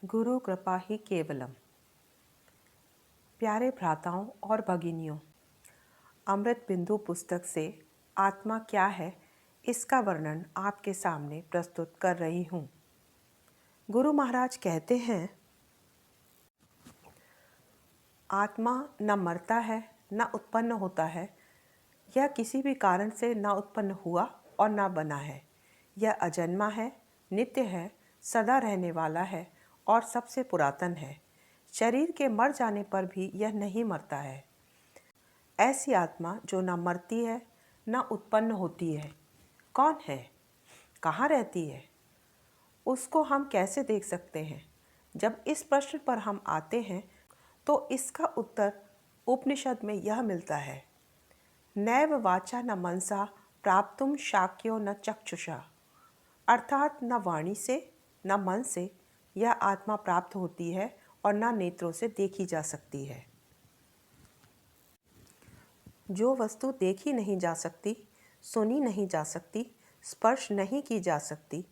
गुरु कृपा ही केवलम। प्यारे भ्राताओं और भगिनियों, अमृत बिंदु पुस्तक से आत्मा क्या है इसका वर्णन आपके सामने प्रस्तुत कर रही हूँ। गुरु महाराज कहते हैं, आत्मा न मरता है न उत्पन्न होता है। यह किसी भी कारण से न उत्पन्न हुआ और न बना है। यह अजन्मा है, नित्य है, सदा रहने वाला है और सबसे पुरातन है। शरीर के मर जाने पर भी यह नहीं मरता है। ऐसी आत्मा जो न मरती है न उत्पन्न होती है, कौन है, कहाँ रहती है, उसको हम कैसे देख सकते हैं? जब इस प्रश्न पर हम आते हैं तो इसका उत्तर उपनिषद में यह मिलता है, नैव वाचा न मनसा प्राप्तुम शाक्यो न चक्षुषा। अर्थात न वाणी से न मन से यह आत्मा प्राप्त होती है और न नेत्रों से देखी जा सकती है। जो वस्तु देखी नहीं जा सकती, सुनी नहीं जा सकती, स्पर्श नहीं की जा सकती,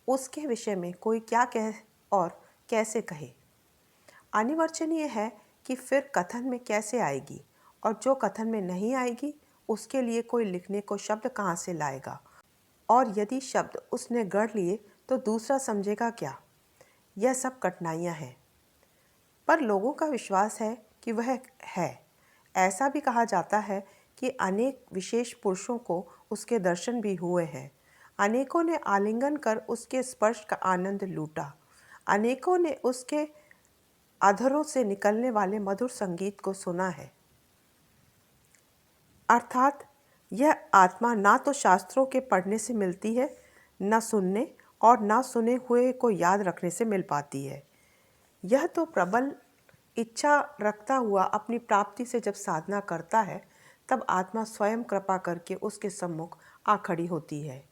उसके विषय में कोई क्या कहे और कैसे कहे? अनिवार्य है कि फिर कथन में कैसे आएगी, और जो कथन में नहीं आएगी उसके लिए कोई लिखने को शब्द कहाँ से लाएगा? और यदि शब्द उसने गढ़ लिए तो दूसरा समझेगा क्या? यह सब कठिनाइयाँ हैं, पर लोगों का विश्वास है कि वह है। ऐसा भी कहा जाता है कि अनेक विशेष पुरुषों को उसके दर्शन भी हुए हैं। अनेकों ने आलिंगन कर उसके स्पर्श का आनंद लूटा। अनेकों ने उसके अधरों से निकलने वाले मधुर संगीत को सुना है। अर्थात यह आत्मा ना तो शास्त्रों के पढ़ने से मिलती है, न सुनने और न सुने हुए को याद रखने से मिल पाती है। यह तो प्रबल इच्छा रखता हुआ अपनी प्राप्ति से जब साधना करता है तब आत्मा स्वयं कृपा करके उसके सम्मुख आ खड़ी होती है।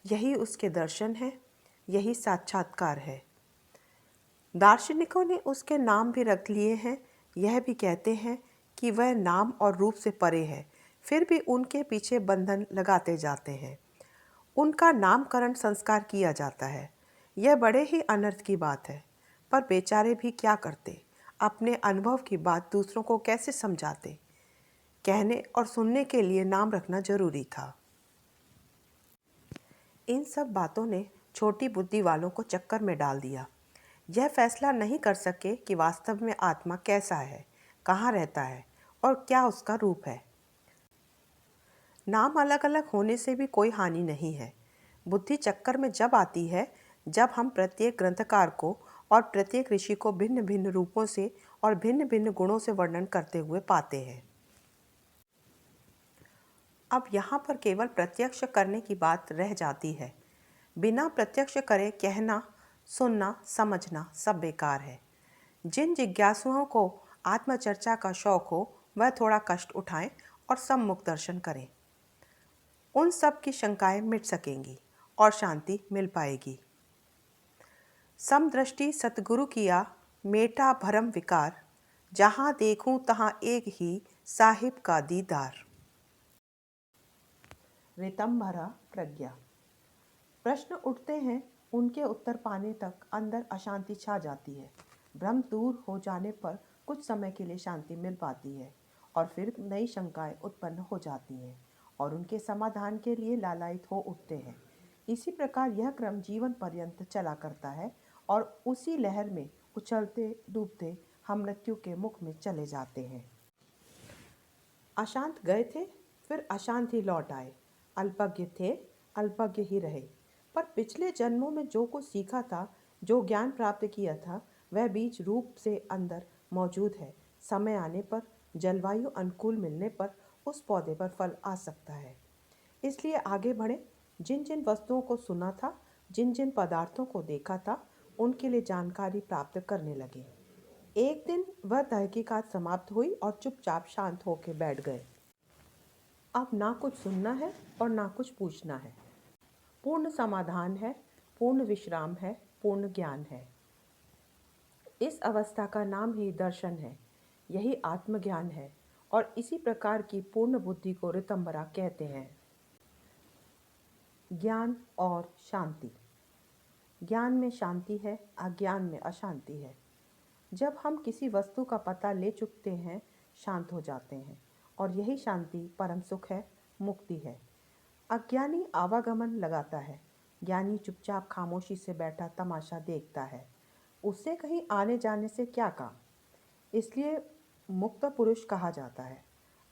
यही उसके दर्शन है, यही साक्षात्कार है। दार्शनिकों ने उसके नाम भी रख लिए हैं। यह भी कहते हैं कि वह नाम और रूप से परे है, फिर भी उनके पीछे बंधन लगाते जाते हैं। उनका नामकरण संस्कार किया जाता है। यह बड़े ही अनर्थ की बात है, पर बेचारे भी क्या करते, अपने अनुभव की बात दूसरों को कैसे समझाते? कहने और सुनने के लिए नाम रखना जरूरी था। इन सब बातों ने छोटी बुद्धि वालों को चक्कर में डाल दिया। यह फैसला नहीं कर सके कि वास्तव में आत्मा कैसा है, कहाँ रहता है और क्या उसका रूप है। नाम अलग अलग होने से भी कोई हानि नहीं है। बुद्धि चक्कर में जब आती है जब हम प्रत्येक ग्रंथकार को और प्रत्येक ऋषि को भिन्न भिन्न रूपों से और भिन्न भिन्न गुणों से वर्णन करते हुए पाते हैं। अब यहाँ पर केवल प्रत्यक्ष करने की बात रह जाती है। बिना प्रत्यक्ष करे कहना, सुनना, समझना सब बेकार है। जिन जिज्ञासुओं को आत्मचर्चा का शौक हो वह थोड़ा कष्ट उठाएं और सम्मुख दर्शन करें। उन सब की शंकाएं मिट सकेंगी और शांति मिल पाएगी। समदृष्टि सतगुरु किया मेटा भरम विकार, जहाँ देखूं तहाँ एक ही साहिब का दीदार। ऋतंभरा प्रज्ञा। प्रश्न उठते हैं, उनके उत्तर पाने तक अंदर अशांति छा जाती है। भ्रम दूर हो जाने पर कुछ समय के लिए शांति मिल पाती है और फिर नई शंकाएं उत्पन्न हो जाती हैं और उनके समाधान के लिए लालायित हो उठते हैं। इसी प्रकार यह क्रम जीवन पर्यंत चला करता है और उसी लहर में उछलते डूबते हम मृत्यु के मुख में चले जाते हैं। अशांत गए थे, फिर अशांत ही लौट आए। अल्पज्ञ थे, अल्पज्ञ ही रहे। पर पिछले जन्मों में जो कुछ सीखा था, जो ज्ञान प्राप्त किया था, वह बीज रूप से अंदर मौजूद है। समय आने पर, जलवायु अनुकूल मिलने पर उस पौधे पर फल आ सकता है। इसलिए आगे बढ़े। जिन जिन वस्तुओं को सुना था, जिन जिन पदार्थों को देखा था, उनके लिए जानकारी प्राप्त करने लगे। एक दिन वह तहकीकात समाप्त हुई और चुपचाप शांत होकर बैठ गए। अब ना कुछ सुनना है और ना कुछ पूछना है। पूर्ण समाधान है, पूर्ण विश्राम है, पूर्ण ज्ञान है। इस अवस्था का नाम ही दर्शन है। यही आत्मज्ञान है और इसी प्रकार की पूर्ण बुद्धि को ऋतंभरा कहते हैं। ज्ञान और शांति। ज्ञान में शांति है, अज्ञान में अशांति है। जब हम किसी वस्तु का पता ले चुकते हैं, शांत हो जाते हैं, और यही शांति परम सुख है, मुक्ति है। अज्ञानी आवागमन लगाता है, ज्ञानी चुपचाप खामोशी से बैठा तमाशा देखता है। उससे कहीं आने जाने से क्या काम? इसलिए मुक्त पुरुष कहा जाता है।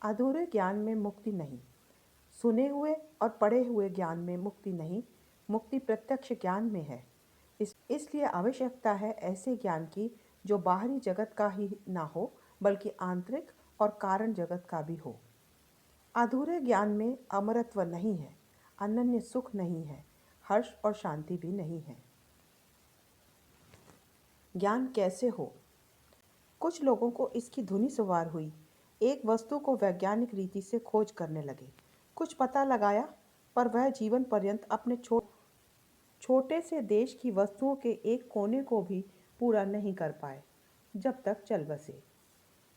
अधूरे ज्ञान में मुक्ति नहीं, सुने हुए और पढ़े हुए ज्ञान में मुक्ति नहीं, मुक्ति प्रत्यक्ष ज्ञान में है। इसलिए आवश्यकता है ऐसे ज्ञान की जो बाहरी जगत का ही ना हो, बल्कि आंतरिक और कारण जगत का भी हो। अधूरे ज्ञान में अमरत्व नहीं है, अनन्य सुख नहीं है, हर्ष और शांति भी नहीं है। ज्ञान कैसे हो? कुछ लोगों को इसकी धुनी सवार हुई। एक वस्तु को वैज्ञानिक रीति से खोज करने लगे, कुछ पता लगाया, पर वह जीवन पर्यंत अपने छोटे से देश की वस्तुओं के एक कोने को भी पूरा नहीं कर पाए, जब तक चल बसे।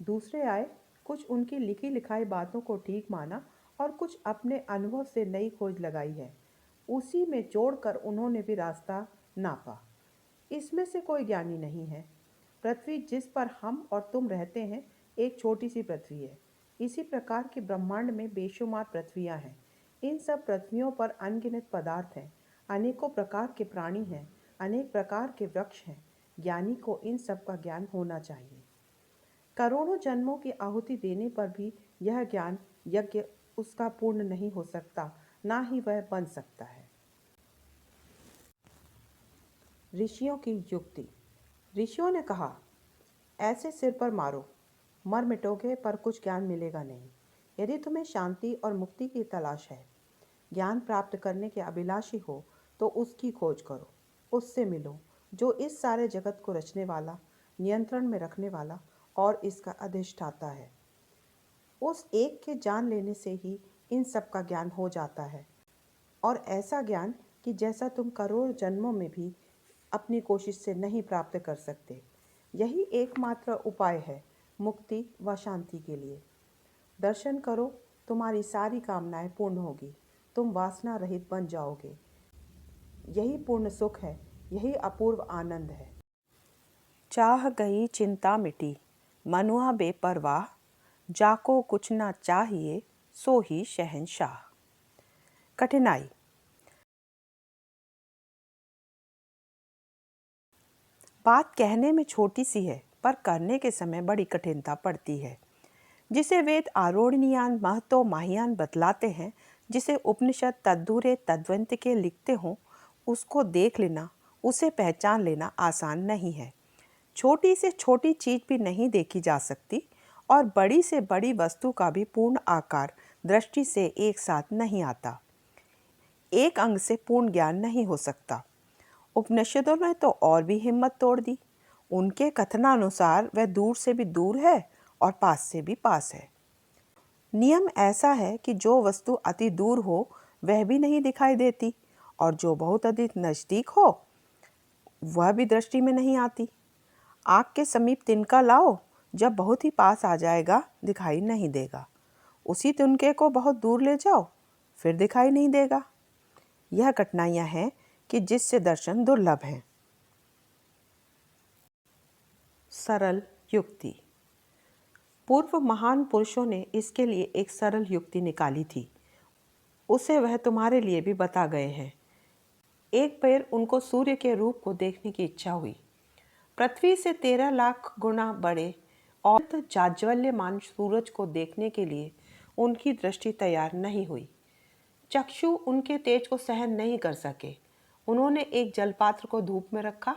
दूसरे आए, कुछ उनकी लिखी लिखाई बातों को ठीक माना और कुछ अपने अनुभव से नई खोज लगाई है। उसी में जोड़कर उन्होंने भी रास्ता नापा। इसमें से कोई ज्ञानी नहीं है। पृथ्वी जिस पर हम और तुम रहते हैं, एक छोटी सी पृथ्वी है। इसी प्रकार के ब्रह्मांड में बेशुमार पृथ्वियां हैं। इन सब पृथ्वियों पर अनगिनत पदार्थ हैं, अनेकों प्रकार के प्राणी हैं, अनेक प्रकार के वृक्ष हैं। ज्ञानी को इन सब का ज्ञान होना चाहिए। करोड़ों जन्मों की आहुति देने पर भी यह ज्ञान यज्ञ उसका पूर्ण नहीं हो सकता, ना ही वह बन सकता है। ऋषियों की युक्ति। ऋषियों ने कहा, ऐसे सिर पर मारो, मर मिटोगे पर कुछ ज्ञान मिलेगा नहीं। यदि तुम्हें शांति और मुक्ति की तलाश है, ज्ञान प्राप्त करने के अभिलाषी हो, तो उसकी खोज करो, उससे मिलो जो इस सारे जगत को रचने वाला, नियंत्रण में रखने वाला और इसका अधिष्ठाता है। उस एक के जान लेने से ही इन सब का ज्ञान हो जाता है, और ऐसा ज्ञान कि जैसा तुम करोड़ जन्मों में भी अपनी कोशिश से नहीं प्राप्त कर सकते। यही एकमात्र उपाय है मुक्ति व शांति के लिए। दर्शन करो, तुम्हारी सारी कामनाएं पूर्ण होगी, तुम वासना रहित बन जाओगे। यही पूर्ण सुख है, यही अपूर्व आनंद है। चाह गई चिंता मिटी, मनुआ बेपरवाह, जाको कुछ ना चाहिए, सो ही शहंशाह। कठिनाई। बात कहने में छोटी सी है, पर करने के समय बड़ी कठिनता पड़ती है। जिसे वेद आरोणीयान महतो माहियान बतलाते हैं, जिसे उपनिषद तद्दूरे तद्वंत के लिखते हों, उसको देख लेना, उसे पहचान लेना आसान नहीं है। छोटी से छोटी चीज़ भी नहीं देखी जा सकती, और बड़ी से बड़ी वस्तु का भी पूर्ण आकार दृष्टि से एक साथ नहीं आता। एक अंग से पूर्ण ज्ञान नहीं हो सकता। उपनिषदों ने तो और भी हिम्मत तोड़ दी। उनके कथनानुसार वह दूर से भी दूर है और पास से भी पास है। नियम ऐसा है कि जो वस्तु अति दूर हो वह भी नहीं दिखाई देती, और जो बहुत अधिक नज़दीक हो वह भी दृष्टि में नहीं आती। आँख के समीप तिनका लाओ, जब बहुत ही पास आ जाएगा दिखाई नहीं देगा। उसी तिनके को बहुत दूर ले जाओ, फिर दिखाई नहीं देगा। यह कठिनाइयाँ हैं कि जिससे दर्शन दुर्लभ हैं। सरल युक्ति। पूर्व महान पुरुषों ने इसके लिए एक सरल युक्ति निकाली थी, उसे वह तुम्हारे लिए भी बता गए हैं। एक बार उनको सूर्य के रूप को देखने की इच्छा हुई। पृथ्वी से 13 लाख गुना बड़े और जाज्वल्यमान सूरज को देखने के लिए उनकी दृष्टि तैयार नहीं हुई। चक्षु उनके तेज को सहन नहीं कर सके। उन्होंने एक जलपात्र को धूप में रखा,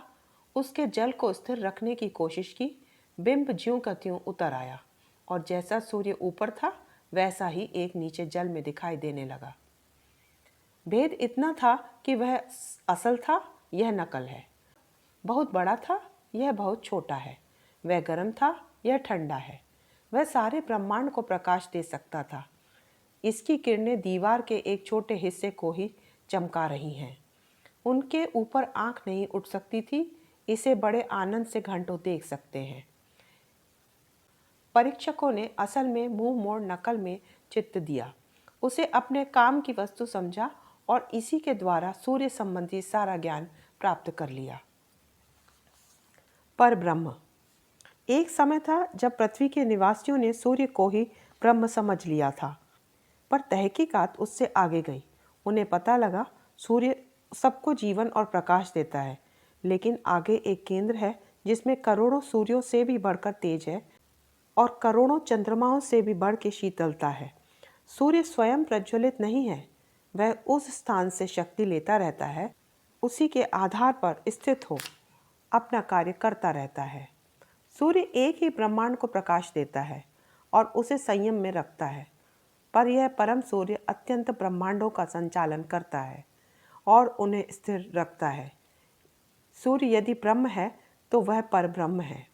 उसके जल को स्थिर रखने की कोशिश की। बिंब ज्यों का त्यों उतर आया, और जैसा सूर्य ऊपर था वैसा ही एक नीचे जल में दिखाई देने लगा। भेद इतना था कि वह असल था, यह नकल है। बहुत बड़ा था, यह बहुत छोटा है। वह गर्म था, यह ठंडा है। वह सारे ब्रह्मांड को प्रकाश दे सकता था। इसकी किरणें दीवार के एक छोटे हिस्से को ही चमका रही हैं। उनके ऊपर आंख नहीं उठ सकती थी। इसे बड़े आनंद से घंटों देख सकते हैं। परीक्षकों ने असल में मुंह मोड़ नकल में चित्त दिया, उसे अपने काम की वस्तु समझा, और इसी के द्वारा सूर्य संबंधी सारा ज्ञान प्राप्त कर लिया। पर ब्रह्म। एक समय था जब पृथ्वी के निवासियों ने सूर्य को ही ब्रह्म समझ लिया था, पर तहकीकात उससे आगे गई। उन्हें पता लगा सूर्य सबको जीवन और प्रकाश देता है, लेकिन आगे एक केंद्र है जिसमें करोड़ों सूर्यों से भी बढ़कर तेज है और करोड़ों चंद्रमाओं से भी बढ़ के शीतलता है। सूर्य स्वयं प्रज्वलित नहीं है, वह उस स्थान से शक्ति लेता रहता है, उसी के आधार पर स्थित हो अपना कार्य करता रहता है। सूर्य एक ही ब्रह्मांड को प्रकाश देता है और उसे संयम में रखता है, पर यह परम सूर्य अत्यंत ब्रह्मांडों का संचालन करता है और उन्हें स्थिर रखता है। सूर्य यदि ब्रह्म है तो वह परब्रह्म है।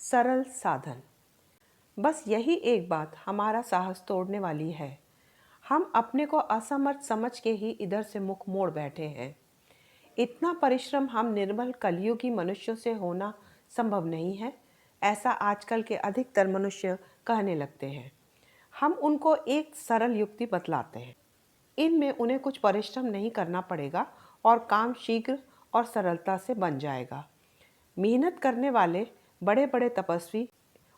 सरल साधन। बस यही एक बात हमारा साहस तोड़ने वाली है। हम अपने को असमर्थ समझ के ही इधर से मुख मोड़ बैठे हैं। इतना परिश्रम हम निर्मल कलियुगी मनुष्यों से होना संभव नहीं है, ऐसा आजकल के अधिकतर मनुष्य कहने लगते हैं। हम उनको एक सरल युक्ति बतलाते हैं। इनमें उन्हें कुछ परिश्रम नहीं करना पड़ेगा और काम शीघ्र और सरलता से बन जाएगा। मेहनत करने वाले बड़े बड़े तपस्वी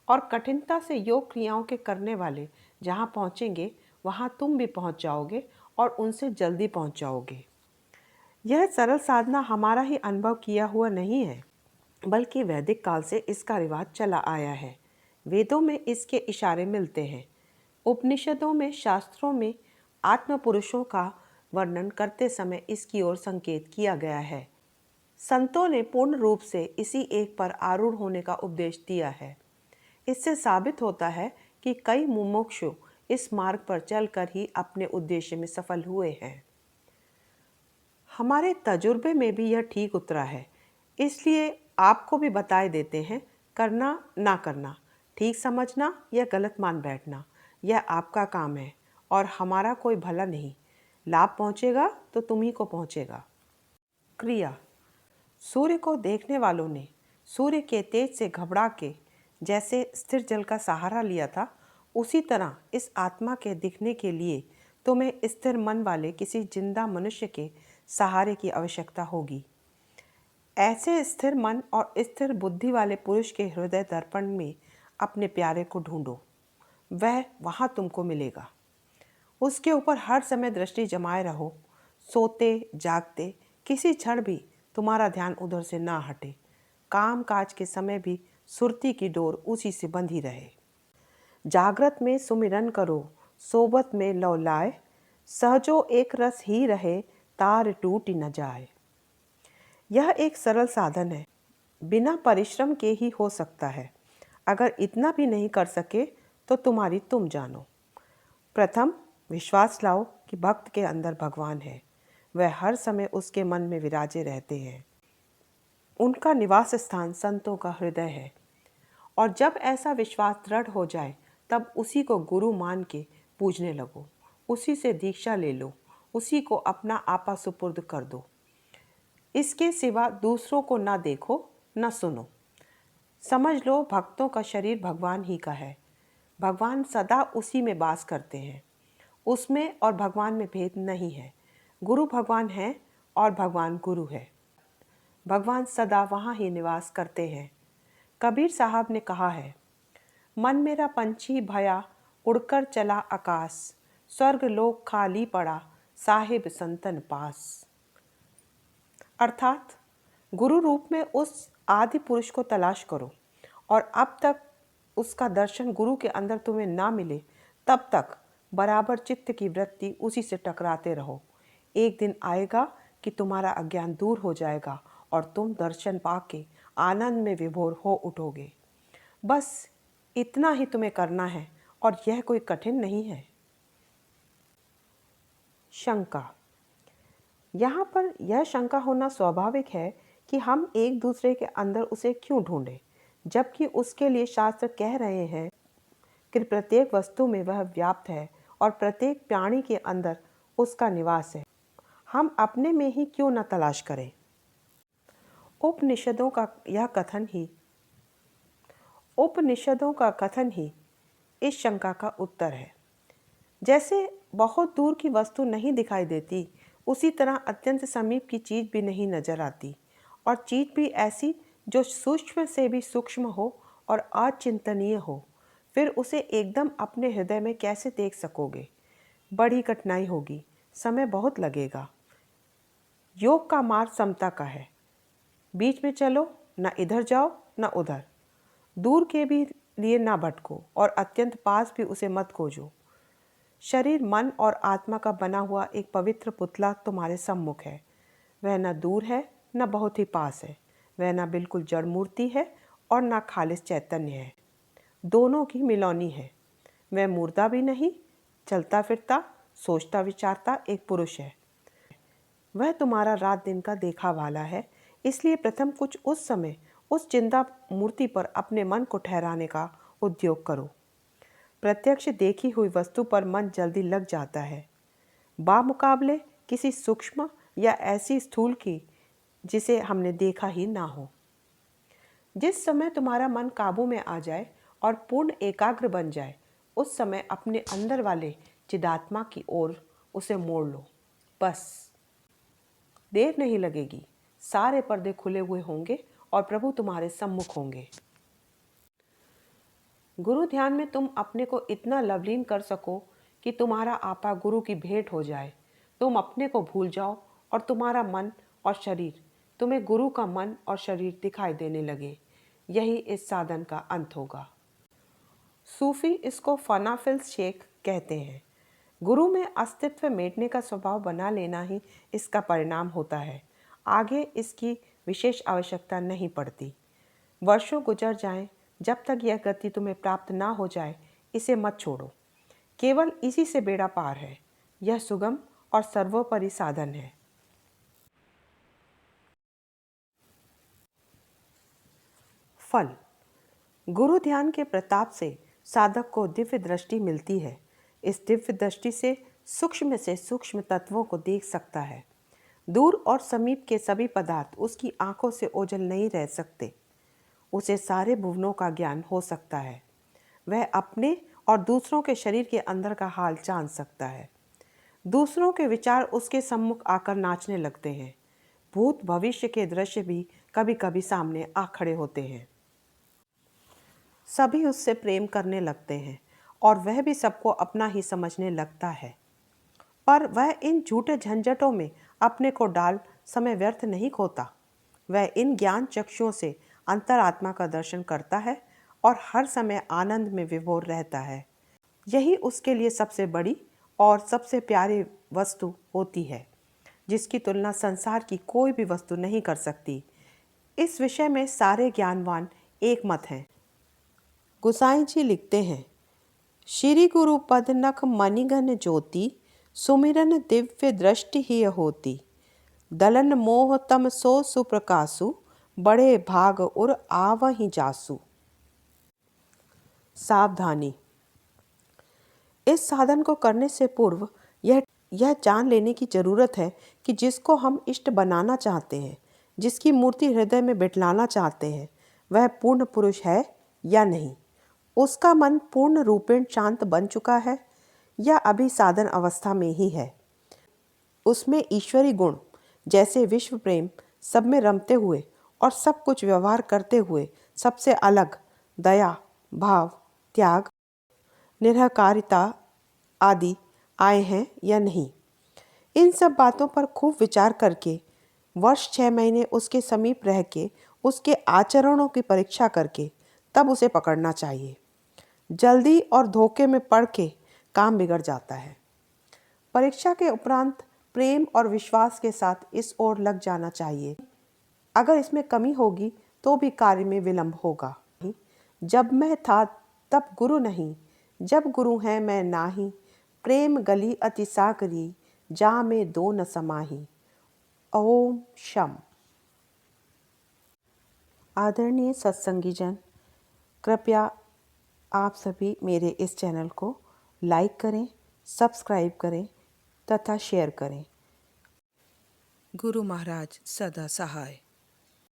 और कठिनता से योग क्रियाओं के करने वाले जहाँ पहुँचेंगे वहाँ तुम भी पहुँच जाओगे और उनसे जल्दी पहुँच जाओगे। यह सरल साधना हमारा ही अनुभव किया हुआ नहीं है, बल्कि वैदिक काल से इसका रिवाज चला आया है। वेदों में इसके इशारे मिलते हैं। उपनिषदों में, शास्त्रों में आत्म पुरुषों का वर्णन करते समय इसकी ओर संकेत किया गया है। संतों ने पूर्ण रूप से इसी एक पर आरूढ़ होने का उपदेश दिया है। इससे साबित होता है कि कई मुमुक्षु इस मार्ग पर चलकर ही अपने उद्देश्य में सफल हुए हैं। हमारे तजुर्बे में भी यह ठीक उतरा है, इसलिए आपको भी बताए देते हैं। करना ना करना, ठीक समझना या गलत मान बैठना, यह आपका काम है और हमारा कोई भला नहीं। लाभ पहुँचेगा तो तुम्ही को पहुँचेगा। क्रिया। सूर्य को देखने वालों ने सूर्य के तेज से घबरा के जैसे स्थिर जल का सहारा लिया था, उसी तरह इस आत्मा के दिखने के लिए तुम्हें स्थिर मन वाले किसी जिंदा मनुष्य के सहारे की आवश्यकता होगी। ऐसे स्थिर मन और स्थिर बुद्धि वाले पुरुष के हृदय दर्पण में अपने प्यारे को ढूंढो, वह वहाँ तुमको मिलेगा। उसके ऊपर हर समय दृष्टि जमाए रहो। सोते जागते किसी क्षण भी तुम्हारा ध्यान उधर से ना हटे। काम काज के समय भी सुरती की डोर उसी से बंधी रहे। जागृत में सुमिरन करो, सोबत में लौ लाए, सहजो एक रस ही रहे, तार टूट न जाए। यह एक सरल साधन है, बिना परिश्रम के ही हो सकता है। अगर इतना भी नहीं कर सके तो तुम्हारी तुम जानो। प्रथम विश्वास लाओ कि भक्त के अंदर भगवान है, वह हर समय उसके मन में विराजे रहते हैं। उनका निवास स्थान संतों का हृदय है, और जब ऐसा विश्वास दृढ़ हो जाए तब उसी को गुरु मान के पूजने लगो। उसी से दीक्षा ले लो, उसी को अपना आपा सुपुर्द कर दो। इसके सिवा दूसरों को ना देखो ना सुनो। समझ लो भक्तों का शरीर भगवान ही का है। भगवान सदा उसी में वास करते हैं। उसमें और भगवान में भेद नहीं है। गुरु भगवान है और भगवान गुरु है। भगवान सदा वहाँ ही निवास करते हैं। कबीर साहब ने कहा है, मन मेरा पंछी भया उड़कर चला आकाश, स्वर्ग लोक खाली पड़ा साहिब संतन पास। अर्थात गुरु रूप में उस आदि पुरुष को तलाश करो, और अब तक उसका दर्शन गुरु के अंदर तुम्हें ना मिले तब तक बराबर चित्त की वृत्ति उसी से टकराते रहो। एक दिन आएगा कि तुम्हारा अज्ञान दूर हो जाएगा और तुम दर्शन पाके आनंद में विभोर हो उठोगे। बस इतना ही तुम्हें करना है और यह कोई कठिन नहीं है। शंका। यहाँ पर यह शंका होना स्वाभाविक है कि हम एक दूसरे के अंदर उसे क्यों ढूंढें, जबकि उसके लिए शास्त्र कह रहे हैं कि प्रत्येक वस्तु में वह व्याप्त है और प्रत्येक प्राणी के अंदर उसका निवास है। हम अपने में ही क्यों न तलाश करें। उपनिषदों का कथन ही इस शंका का उत्तर है। जैसे बहुत दूर की वस्तु नहीं दिखाई देती, उसी तरह अत्यंत समीप की चीज़ भी नहीं नजर आती। और चीज़ भी ऐसी जो सूक्ष्म से भी सूक्ष्म हो और अचिंतनीय हो, फिर उसे एकदम अपने हृदय में कैसे देख सकोगे? बड़ी कठिनाई होगी, समय बहुत लगेगा। योग का मार्ग समता का है। बीच में चलो, ना इधर जाओ ना उधर। दूर के भी लिए ना भटको और अत्यंत पास भी उसे मत खोजो। शरीर, मन और आत्मा का बना हुआ एक पवित्र पुतला तुम्हारे सम्मुख है। वह न दूर है न बहुत ही पास है। वह न बिल्कुल जड़ मूर्ति है और न खालिस चैतन्य है। दोनों की मिलौनी है। वह मुर्दा भी नहीं, चलता फिरता, सोचता विचारता एक पुरुष है। वह तुम्हारा रात दिन का देखा वाला है। इसलिए प्रथम कुछ उस समय उस जिंदा मूर्ति पर अपने मन को ठहराने का उद्योग करो। प्रत्यक्ष देखी हुई वस्तु पर मन जल्दी लग जाता है, बामुकाबले किसी सूक्ष्म या ऐसी स्थूल की जिसे हमने देखा ही ना हो। जिस समय तुम्हारा मन काबू में आ जाए और पूर्ण एकाग्र बन जाए, उस समय अपने अंदर वाले चिदात्मा की ओर उसे मोड़ लो। बस देर नहीं लगेगी, सारे पर्दे खुले हुए होंगे और प्रभु तुम्हारे सम्मुख होंगे। गुरु ध्यान में तुम अपने को इतना लवलीन कर सको कि तुम्हारा आपा गुरु की भेंट हो जाए। तुम अपने को भूल जाओ और तुम्हारा मन और शरीर तुम्हें गुरु का मन और शरीर दिखाई देने लगे। यही इस साधन का अंत होगा। सूफी इसको फनाफिल शेख कहते हैं। गुरु में अस्तित्व मेटने का स्वभाव बना लेना ही इसका परिणाम होता है। आगे इसकी विशेष आवश्यकता नहीं पड़ती। वर्षों गुजर जाएं, जब तक यह गति तुम्हें प्राप्त ना हो जाए, इसे मत छोड़ो। केवल इसी से बेड़ा पार है। यह सुगम और सर्वोपरि साधन है। फल। गुरु ध्यान के प्रताप से साधक को दिव्य दृष्टि मिलती है। इस दिव्य दृष्टि से सूक्ष्म तत्वों को देख सकता है। दूर और समीप के सभी पदार्थ उसकी आंखों से ओझल नहीं रह सकते। उसे सारे भुवनों का ज्ञान हो सकता है। वह अपने और दूसरों के शरीर के अंदर का हाल जान सकता है। दूसरों के विचार उसके सम्मुख आकर नाचने लगते हैं। भूत भविष्य के दृश्य भी कभी कभी सामने आ खड़े होते हैं। सभी उससे प्रेम करने लगते हैं और वह भी सबको अपना ही समझने लगता है। पर वह इन झूठे झंझटों में अपने को डाल समय व्यर्थ नहीं खोता। वह इन ज्ञान चक्षुओं से अंतरात्मा का दर्शन करता है और हर समय आनंद में विभोर रहता है। यही उसके लिए सबसे बड़ी और सबसे प्यारी वस्तु होती है, जिसकी तुलना संसार की कोई भी वस्तु नहीं कर सकती। इस विषय में सारे ज्ञानवान एक मत हैं। गोसाई जी लिखते हैं, श्री गुरु पद नख मणिघन ज्योति, सुमिरन दिव्य दृष्टि ही होती। दलन मोह तम सो सुप्रकाशु, बड़े भाग उर आवहि जासु। सावधानी। इस साधन को करने से पूर्व यह जान लेने की जरूरत है कि जिसको हम इष्ट बनाना चाहते हैं, जिसकी मूर्ति हृदय में बिठलाना चाहते हैं, वह पूर्ण पुरुष है या नहीं। उसका मन पूर्ण रूपेण शांत बन चुका है या अभी साधन अवस्था में ही है। उसमें ईश्वरी गुण जैसे विश्व प्रेम सब में रमते हुए और सब कुछ व्यवहार करते हुए सबसे अलग दया, भाव, त्याग, निरहकारिता आदि आए हैं या नहीं। इन सब बातों पर खूब विचार करके वर्ष 6 महीने उसके समीप रह के उसके आचरणों की परीक्षा करके तब उसे पकड़ना चाहिए। जल्दी और धोखे में पड़ के काम बिगड़ जाता है। परीक्षा के उपरांत प्रेम और विश्वास के साथ इस ओर लग जाना चाहिए। अगर इसमें कमी होगी तो भी कार्य में विलंब होगा। जब मैं था तब गुरु नहीं, जब गुरु है मैं नाही। प्रेम गली अति सागरी, जा में दो न समाही। ओम शम। आदरणीय सत्संगीजन, कृपया आप सभी मेरे इस चैनल को लाइक करें, सब्सक्राइब करें तथा शेयर करें। गुरु महाराज सदा सहाय।